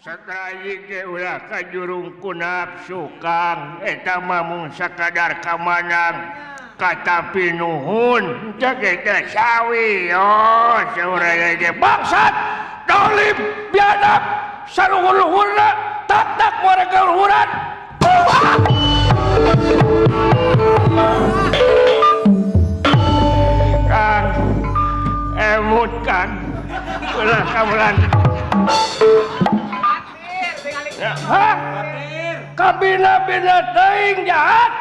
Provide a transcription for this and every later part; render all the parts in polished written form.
Satraji ge ulah ka jurung ku nafsu Kang eta mah mung sakadar kamanang katapi nuhun jage teh sawi yo sauraya ge bangsat dolim biadab saluhur-luhurna tak warga luhuran Kang emut Kang ulah kamulan hah? Kabina-bina teuing jahat?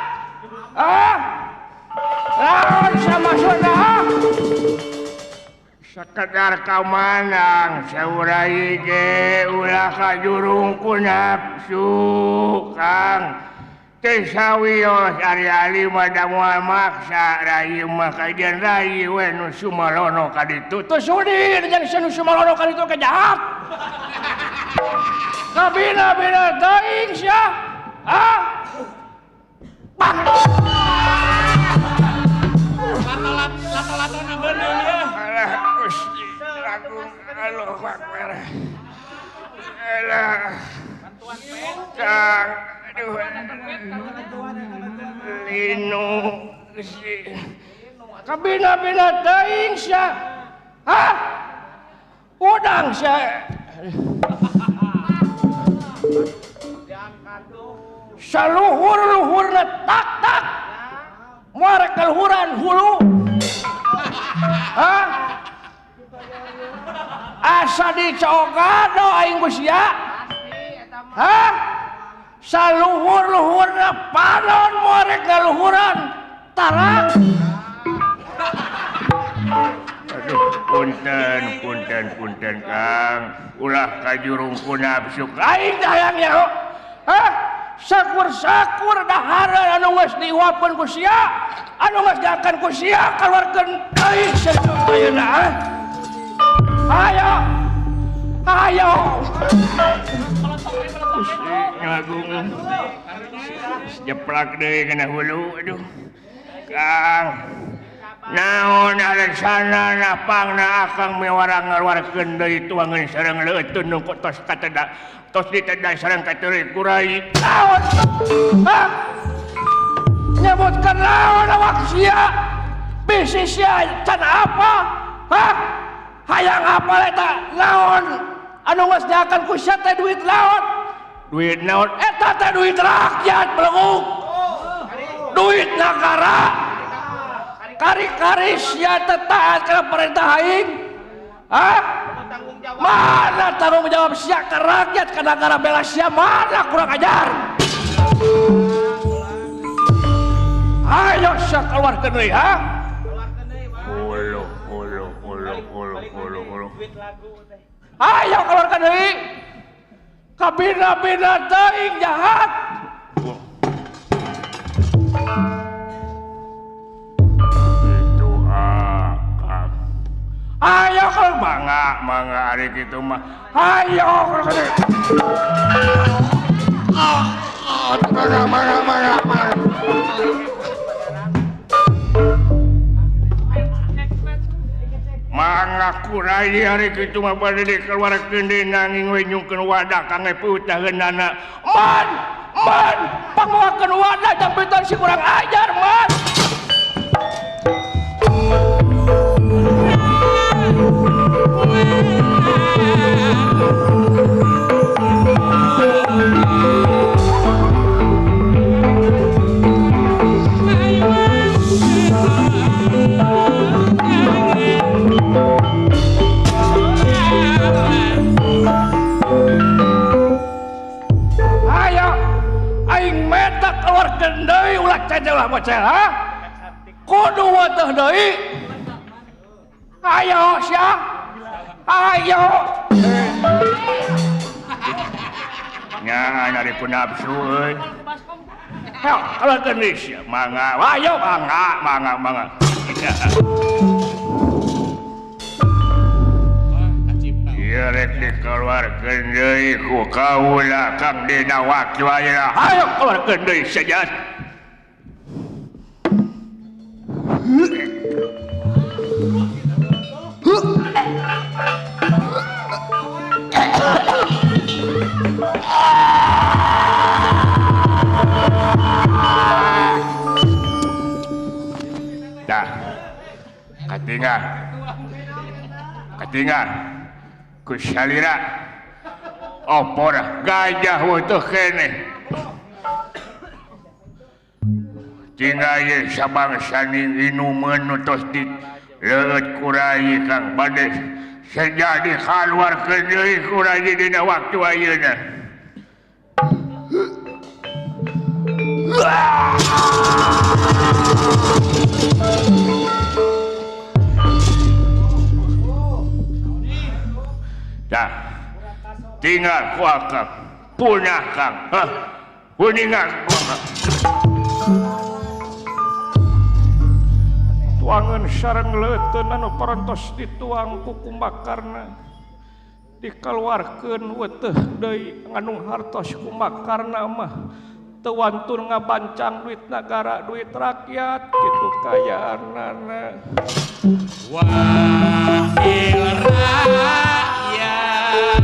Lawan sama saudara? Sakedar kamanang saurai ge ulah ka jurung ku nafsu Kang teh sawios ari-ari mah moal maksa rayi mah kajian rayi we nu sumalono ka ditu teu sudi jeung nu sumalono ka ditu kejahat kabina-bina teuing sia lata-latana beunang ya alah Gusti Agung Allahu Akbar alah Kang aduh linu Gusti kabina-bina teuing sia udang sia saluhur-luhurna tak muarek kaluhuran hulu asa dicogado aing Gusia saluhur-luhurna panon muarek kaluhuran tarak aduh punten Kang ulah ka jurung ku nafsu aing dayangnya sakur-sakur dahara anu geus diuapkeun ku sia anu geus diakan ku sia kaluarkeun teuing saeutik ayeuna ayo Gusti Agung jeplak deui kana hulu aduh Kang naon alasanna napangna akang mewarang ngaluarkeun deui tuangeun sareng leuteun nu tos kateda tos diteda sareng kateureut kurai naon nyebutkeun naon awak sia bisi sia can apa hayang apa eta naon anu geus diakan ku sia teh duit naon eta teh duit rakyat belenguk duit nagara kari-kari sia teh taat kana perintah aing mana tanggung jawab sia ka rakyat ka negara bela sia mana kurang ajar ayo sia keluarkeun deui hulu ayo keluarkeun deui kabina-bina teuing jahat ayo kalau mangga hari gitu mah ayo kalau kene mangga kurai hari gitu mah bade dikeluarkeun deui nanging we nyungkeun wadah kangge peutaheunana man panguakeun wadah jampitan si kurang ajar man deui ulah cacah ulah bocel kudu weteuh deui ayo sia ayo nya nyari ku nafsu euy heo keluarkeun deui sia mangga ayo mangga ieu rek dikeluarkeun deui ku kaula kang dina waktu ayeuna ayo keluarkeun deui saja Dah. Katingal. Ku salira. Opor gajah wutuh kene. Tinggal ye sabangsa ning inuman nu tos di leueut kurai Kang bade sejadi kaluarkeun deui kurai dina waktu ayeuna. Dah, tinggal ku akang punah Kang. Kuningan ku akang. Tuangan sareng leuteun anu parantos dituang ku kumakarna dikaluarkeun weteuh deui nganu hartos kumakarna mah teu wantun ngabancang duit nagara duit rakyat kitu kayaanana. Wakil rakyat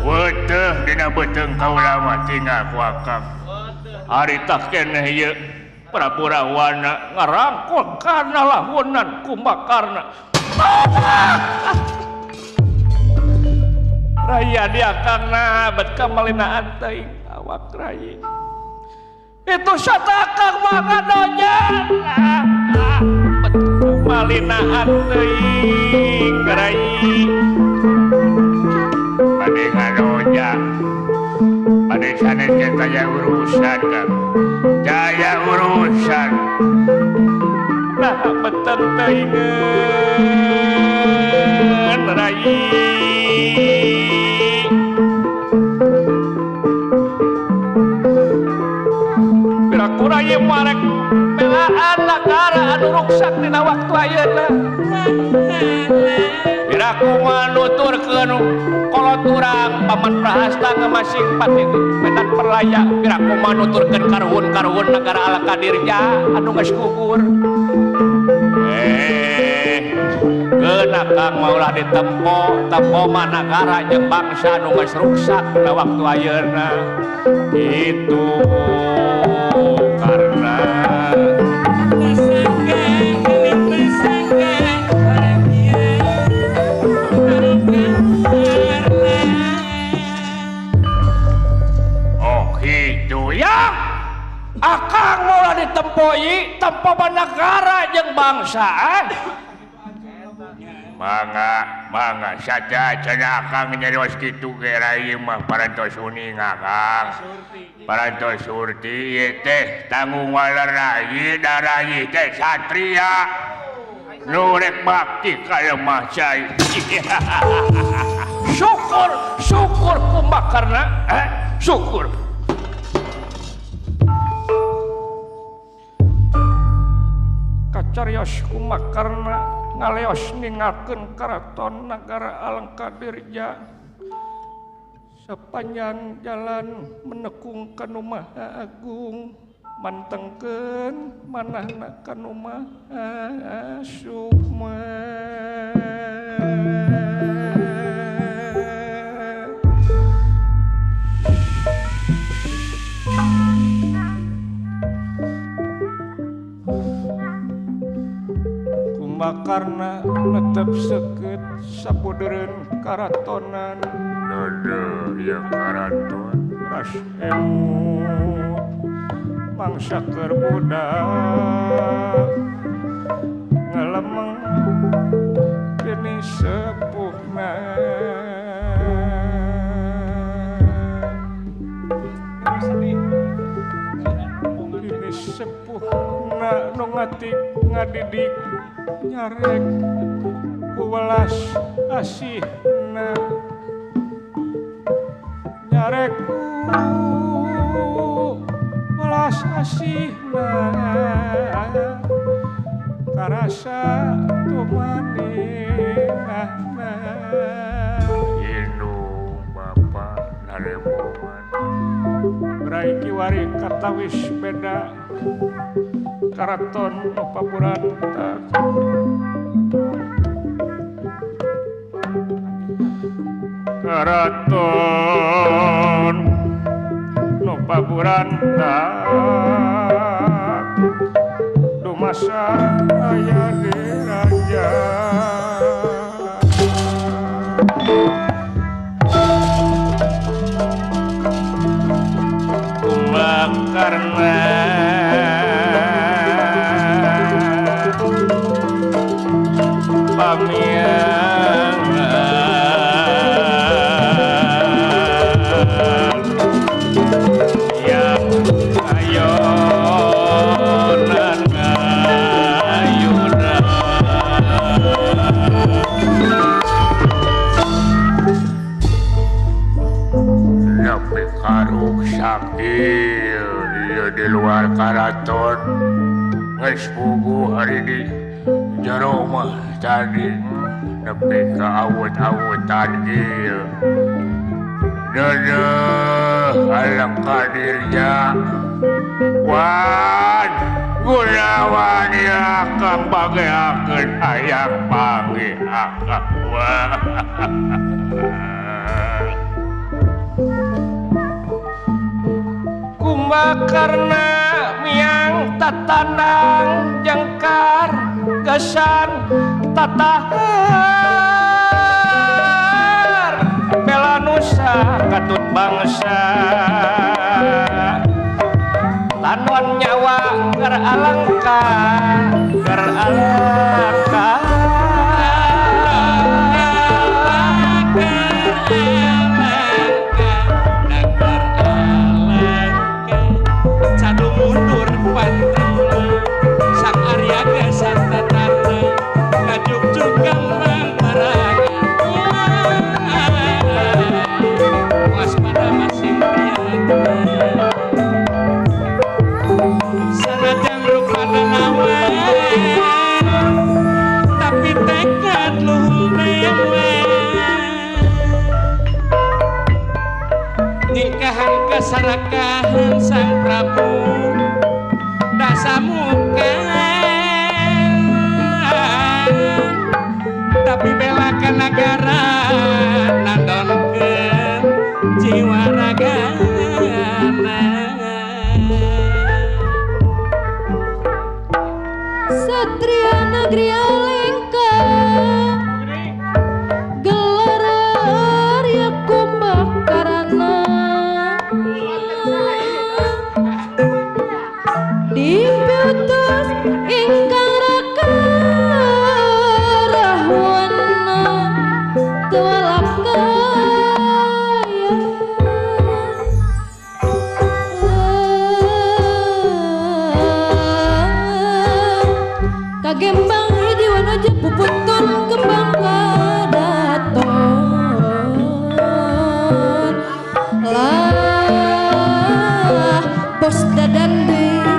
weteuh dina beuteung kaula mah tinggal ku akang ari tak keneh ieu pura-pura wana ngarangkul karena lahunan kumakarna. Raya dia karena bet kamalinaan teuing awak rai. Itu satakang maka dojan. Bet kamalinaan teuing rai. Bade ngadoja. Bade sanes ke kaya urusan Kang. Jaya urusan nah beten teuingeun rai piraku rai marek belaan nagara anu ruksak dina waktu ayeuna piraku manuturkeun kolot urang paman prahasta ngamasing pati medan perlaya piraku manuturkeun karuhun-karuhun negara Alakadirja anu geus gugur geuna Kang maulah ditempo mah nagara jeung bangsa anu geus ruksak dina waktu ayeuna kitu karna akang maulah ditempoi tempo negara jeung bangsa mangga saja cenah akang nyarios kitu ge rai mah parantos uning akang parantos surti ieu teh tanggung walarai darai teh satria nu rek bakti ka lemah cai syukur kumakarna syukur kacarios kumakarna ngaleos ningakeun karaton nagara Alakadirja sepanjang jalan menekung kanu Maha Agung mantengkeun manahna kanu Maha Sukma kumakarna netep seukeut sabodeureun karatonan dada ya karaton ras emut mangsa keur budak ngalemeng geni sepuhna geni sepuhna nu ngadidik nyarek ku welas asihna nyarek ku welas asihna karasa tumaninahna indung bapa naremongan rai kiwari katawis beda karaton papuranta karaton nu paburanta dumasa aya di raja karena pamiangan yang ayonan ngayunan nepi karuk sakit di luar karaton geus puguh hari di jero mah tadi nepi ka awut-awutan kieu dedeh alang kadirnya wan gunawan ya kang pageakeun hayang pangeakan wah karena miang tatandang jengkar gesan tatahar bela nusa katut bangsa tanon nyawa ker alangka sarakahan sang Prabu dasamuka tapi bela ka negara nandonkeun jiwa ragana Satria Negeri Alengka gelar Arya Kumbakarana diputus ingkang raka rahwana tualap kaya kagembang hiji wanaja puputun kembang kadaton lah bos dadan deui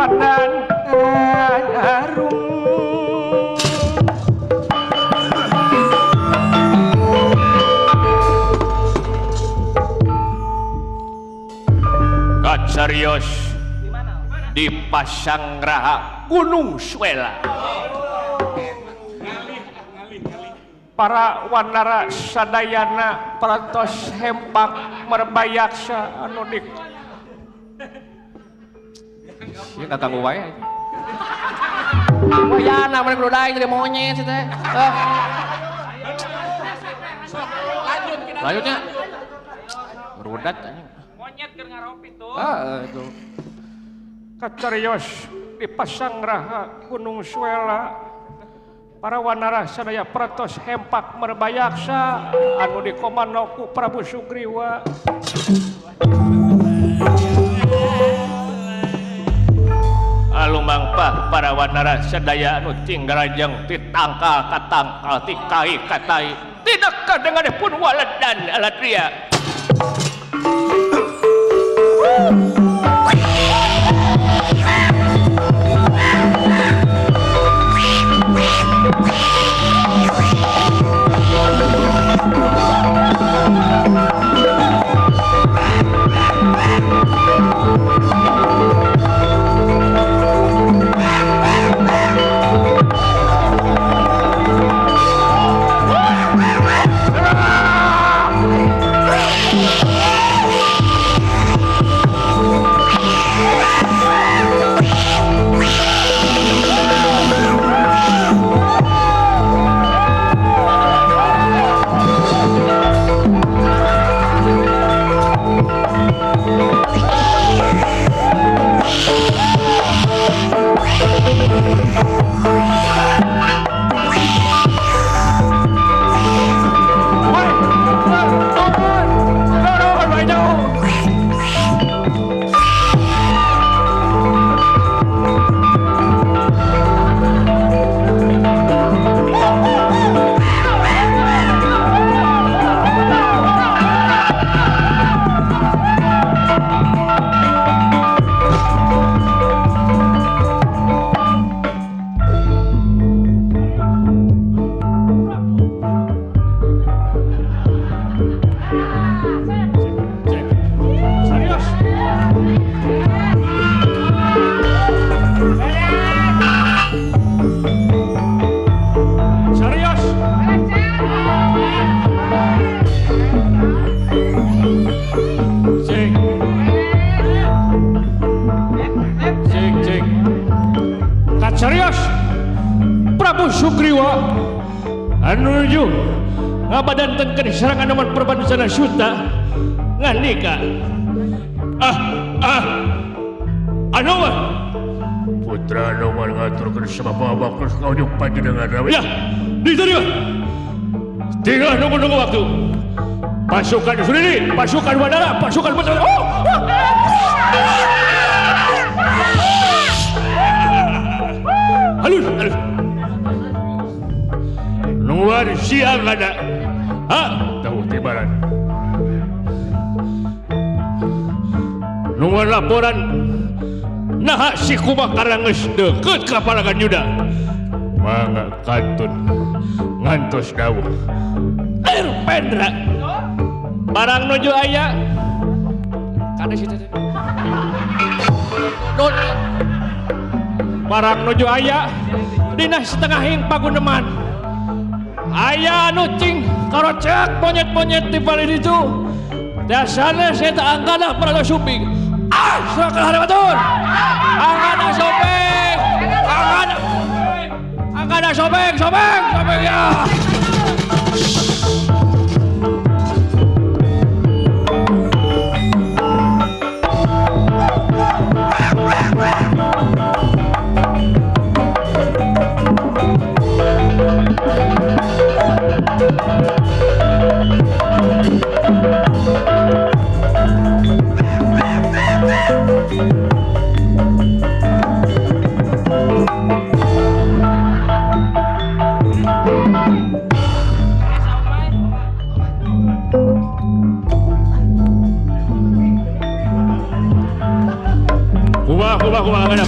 pandan harum Serius di Pasanggraha Gunung Swela para wanara sadayana parantos hempak merbayaksa anu dik ieu kakang wae wayana mana keludaing jadi monyet sih teh lanjutnya rudat monyet keur ngaropi tuh itu kacarios di Pasanggraha Gunung Swela para wanara sadaya pratos hempak merbayaksa anu dikomando ku Prabu Sugriwa alumangpah para wanara sadaya anu tinggalajeng titangkal katangkal tikai katai tidak kadenganipun waladan alatria Serius Prabu Sugriwa anuju ngabadantenkeun serangan nomor perbanusana Suta ngandika anu mah putra nomor ngaturkeun sababa bakus ngajung panjenengan ya diterima tinggal nunggu waktu pasukan Surili pasukan Wanara pasukan Batara halus luar siang ada tahu tibaran luar laporan nah si Kumakara geus deukeut ka Palagan Yuda mangga kantun ngantos dawuh Pendra barang nuju aya kada situ barang nuju aya dina setengahing paguneman aya anu cing karocek monyet-monyet di balik itu dasarnya saya tak angkana Prabu Suping sakal batur angkana Suping angkana Suping ya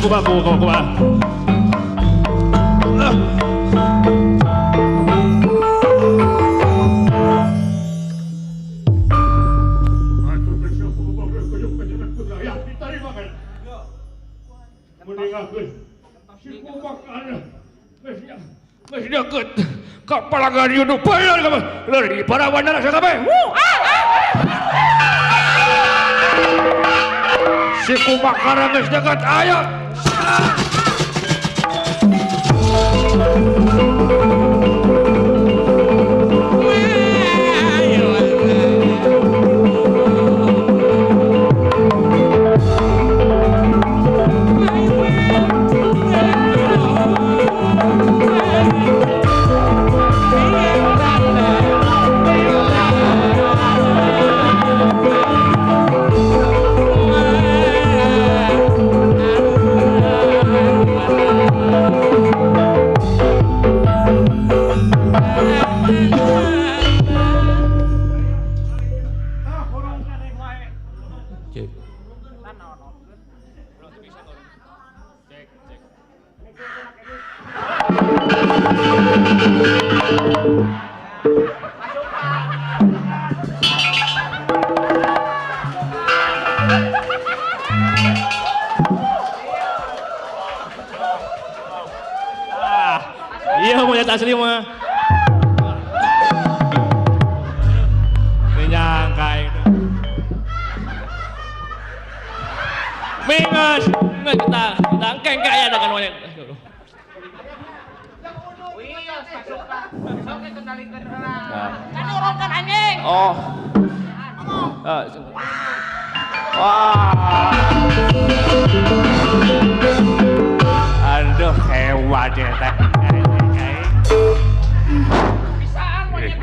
kumaha. Geus deukeut ka palangan yudu bayar ka leuwih para bandara sakabeh. Si Kumakara geus deukeut aya. Iya monyet asli mah. Nyangka itu. Mingus, nggak kita keng kaya dengan monyet. Kan urut kan anjing. Oh. Wah. Aduh hebat ya teh. Bisaan monyet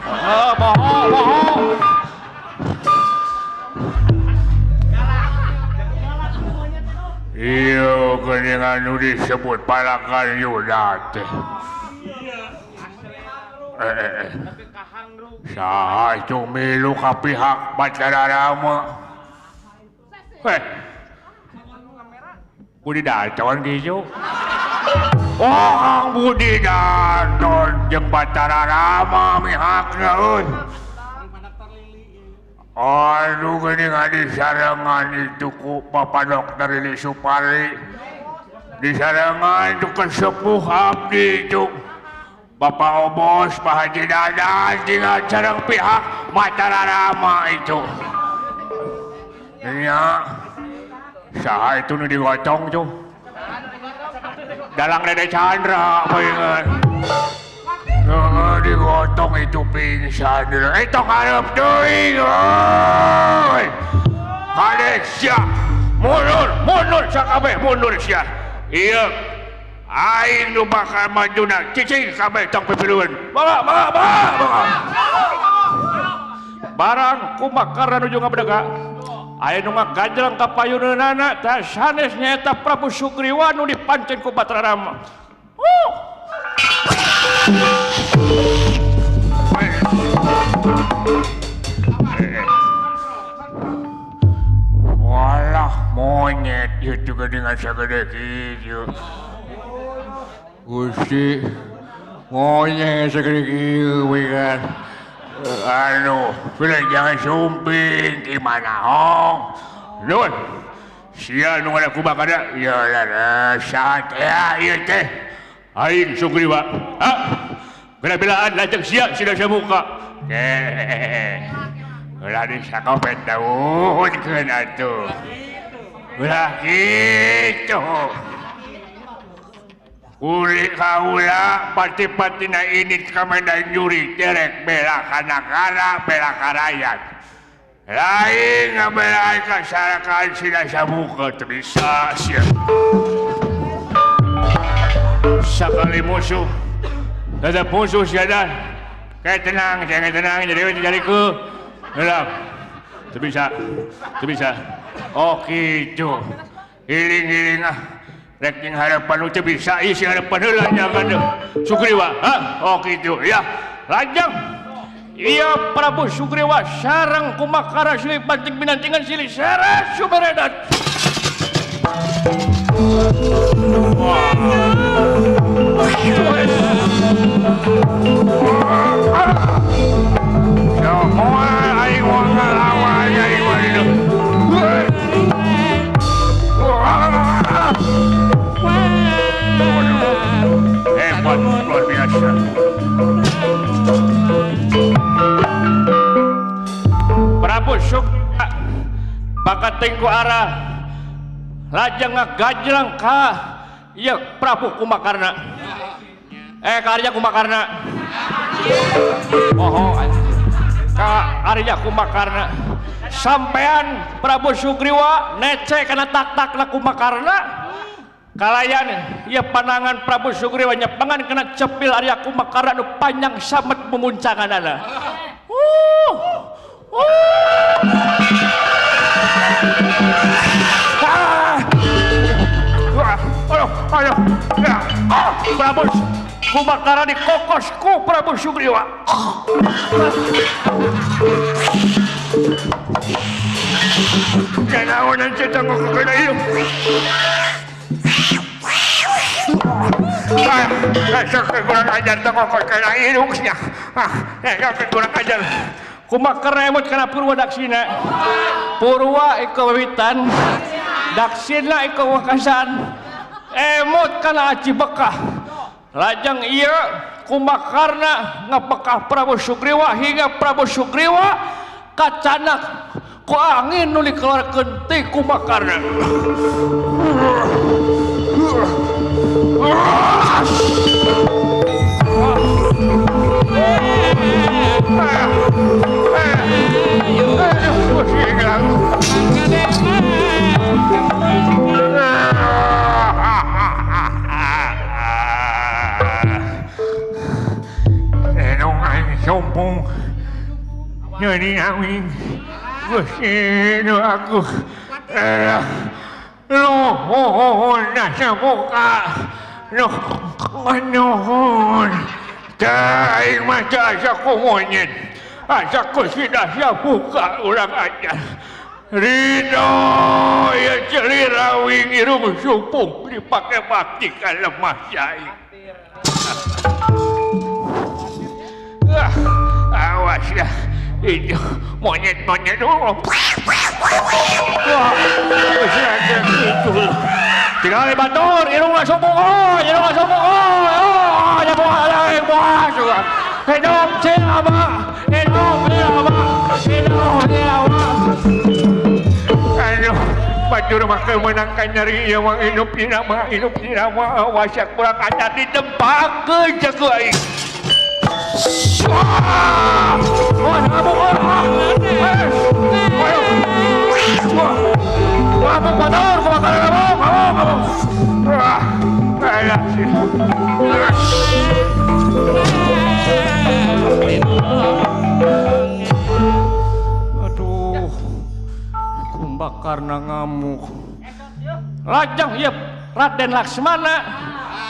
Oh, bohong. Iya, keningan nu disebut palakan Yuda teh. Saha itu milu ka pihak Bacararama. Budi Daton gitu. Oh, Kang Budi Daton jeung Bacararama mihakna euy. Aduh geningan disarengan itu ku Bapak Dokter Lili Supari. Disarengan itu kesepuh abdi itu Bapak Obos, Pak Haji Dadan tinggal sareng pihak Bacararama itu. Nya saha itu nu digotong tuh. Dalang Dede Chandra palingan. Digotong itu pingsan. Itu ngarep teuing. Kade sia. Mundur sakabeh mundur sia. Ieu aing nu bakal majuna cicing kabeh tong pipilueun. Bawa. Barang Kumakara nuju ngabedega. Aya nu ngagajreng ka payuneunana tah sanes nyaeta Prabu Sugriwa nu dipancen ku Bacararama. Walah monyet itu dengan sagede kieu. Gusti monyet sagede kieu we kan. Pilih jangan sumping gimana hong. Nun, sia nu ada Kumakara. Ya lah, satya ieu teh. Aing Sugriwa. Bela-belaan lajeng sia sida samuka. Ulah disakopet daunkeun atuh. Ulah kitu. Uli kaula pati-patina ini kamandang nyuri derek bela ka nagara, bela ka rakyat. Lain ngabelaan ka sarakan sida samuka teu bisa sia. Sakali musuh tetap musuh siadan. Kayak tenang, jangan tenang, jadi ke dalam. Teu bisa. Oh gitu. Hiling-hiling rek jeung harapan nu teu bisa isi harapan heula nya kan Sugriwa. Oh gitu ya. Lajeng Iya Prabu Sugriwa sareng Kumakara silih banting binantingan silih seret suberedan. Semua aing ngalawan aing mah. Hebat luar biasa. Prabu Sugriwa bakat tengku arah lajeng ngagajlang ka iya Prabu Kumakarna. Karya Kumakarna. Ka Arya Kumakarna. Sampean Prabu Sugriwa nece kana tak-takna Kumakarna. Kalayan ieu panangan Prabu Sugriwa nyepangan kena cepil Arya Kumakarna nu panjang samet memuncanganana. Ayo. Prabu Kumakara dikokosku Prabu Sugriwa. Janaonan kita kok kena ieu. Sok kurang ajar teh kok kena irungsnya. Sok kurang ajar. Kumakara emot kana Purwa Daksina. Purwa iko wiwitan. Daksina iko wakasan. Emot kana Aci Bekah. Lajeng iya Kumakarna ngapekah Prabu Sugriwa hingga Prabu Sugriwa kacanak ku angin nu dikeluarkeun ti Kumakarna. Sombong jadi amin Gusti aku nuhun nasa buka nuhun daing masa asaku monyet asaku sudah buka ulang aja Ridho ya celirawing irung supung dipakai baktikan lemah jahit. Awas ya, itu monyet-monyet dulu. Wah, itu. Tinggal batur, irunglah sombong, irunglah sombong, ya boleh buat juga. Hidup siapa? Hidup siapa? Hidup siapa? Aduh, batur maka menangkan nyari yang hidup irama, awas ya kurang ajar di tempat kejaga ini. Wah, aduh, Kumakarna ngamuk. Lajeng ieu Raden Laksmana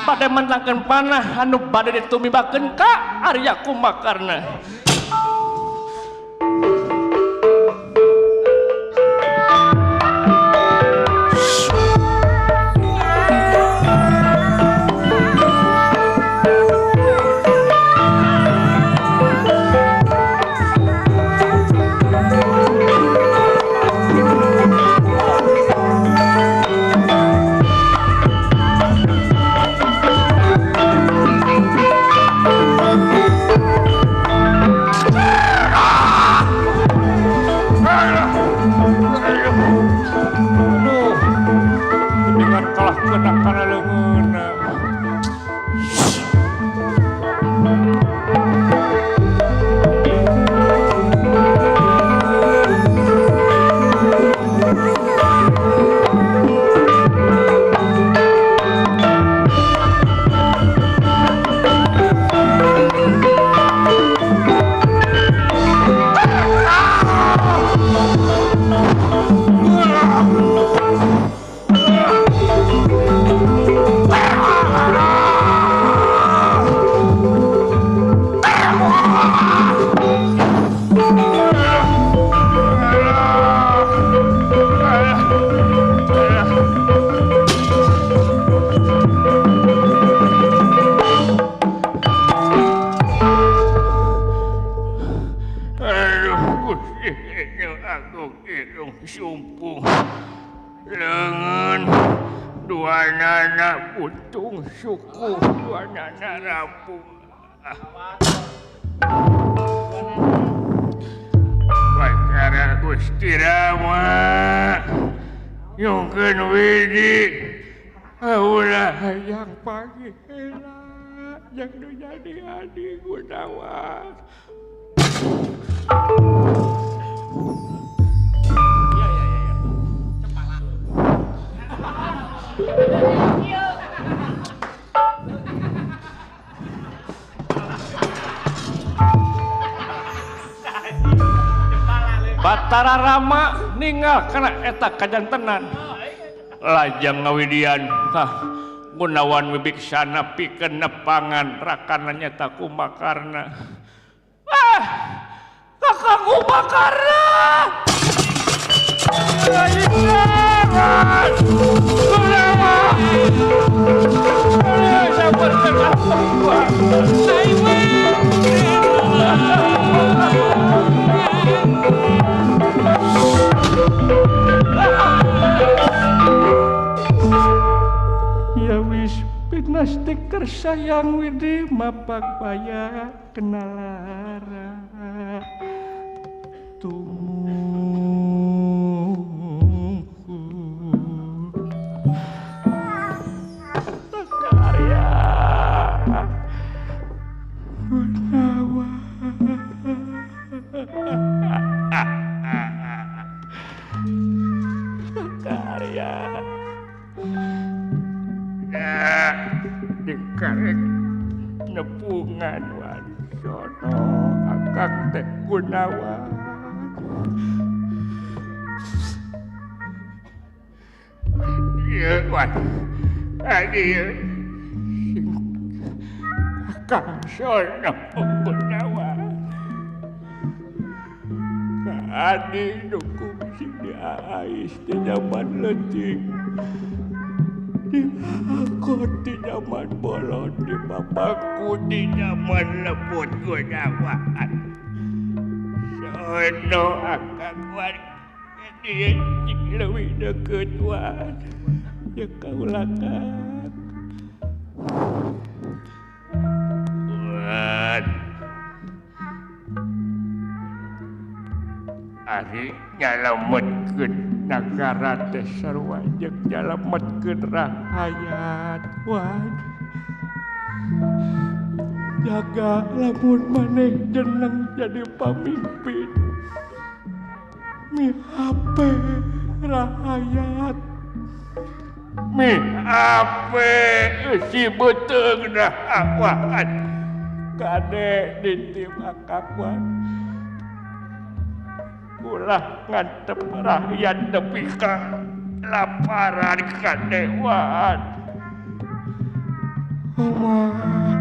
pada menangkan panah anu bade ditumibakeun ka Arya Kumakarna. dua nana putung suku dua nana rampung Bacara Gusti Rama nyungkeun widi ulah hayang panggila yang nu jadi adi Gunawan Batara Rama ninggal kana eta kajantenan lajang ngawidian Gunawan wibiksana pikeun nepangan rakana nyata Kumakarna kakang Kumakarna jangan Gunawan sabarkan aku ya wis pinastik tersayang widi mapak baya kenalara tumungku karya Gunawan karya dikarek nepungan Wansono akang teh Gunawan ieu wan ieu akang sono Gunawan adi dukung sini ais di zaman leutik di aku di zaman bolon di bapakku di zaman lembut Gunawan sono akang wan dia lebih deket wan ya kau lakan wan ari nyalametkeun nagara teh sarua jeung nyalametkeun rakyat wan jaga lamun maneh jeneng jadi pamimpin mi hape rakyat mi hape si beteung dah wan kade ditip akakwan ulah ngantep rakyat tepi ka laparan kadewan umat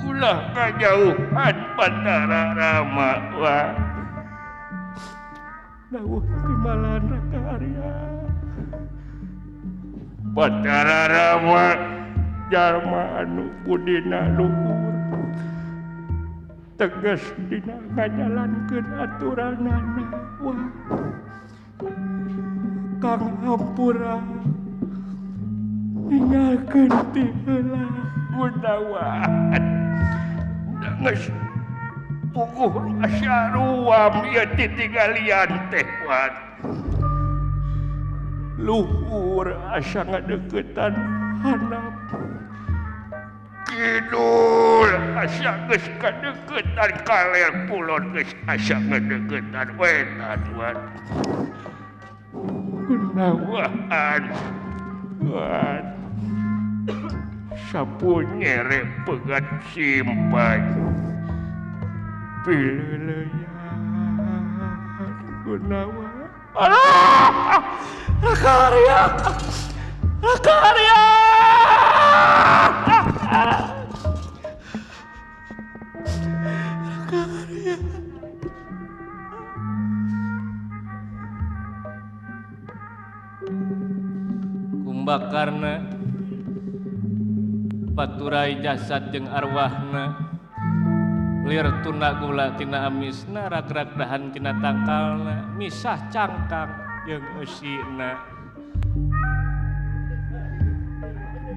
ulah ngajauhan Batara Rama wan dawuh timbalan karya Batara Rama jalma anu budina luhur tegas dina ngajalankeun aturanana wah Kang Hampura ninggalkeun ti heula Gunawan geus puguh asaruam ieu titinggalian teh wan luhur asa ngadeukeutan handap kidul asa geus kadeuketan kaler kulon geus asa ngadeuketan wetan wan Gunawan wan sapunyere pegat simpan pileuleyan Gunawan karya karya karya kumbakarna baturai jasad jeung arwahna lir tuna gula tina amisna rag-rag dahan tina tangkalna misah cangkang jeung eusina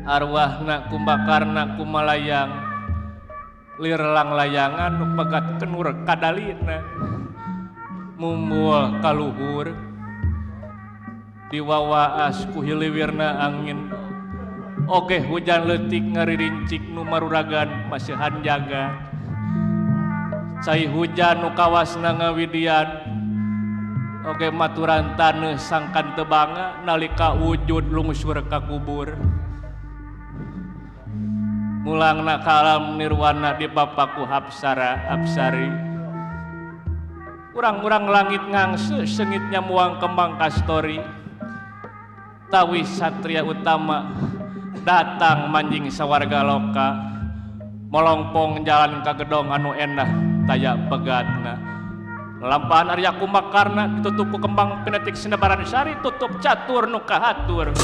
arwahna kumbakarna kumalayang lirlang layangan nu pegat kenur kadalina mumbul kaluhur diwawaas ku hiliwirna angin oge hujan leutik ngaririncik nu maruragan masihan jaga cai hujan nu kawasna ngawidian oge maturan taneuh sangkan tebanga nalika wujud lungsur ka kubur mulangna ka alam nirwana di Bapakku Hapsara Apsari urang-urang langit ngangse sengitnya muang kembang kastori tawi satria utama datang manjing sawarga loka molongpong jalan ka gedong anu endah taya pegatna lampahan Arya Kumbakarna ditutup ku kembang pinetik sinebaran sari tutup catur nu kahatur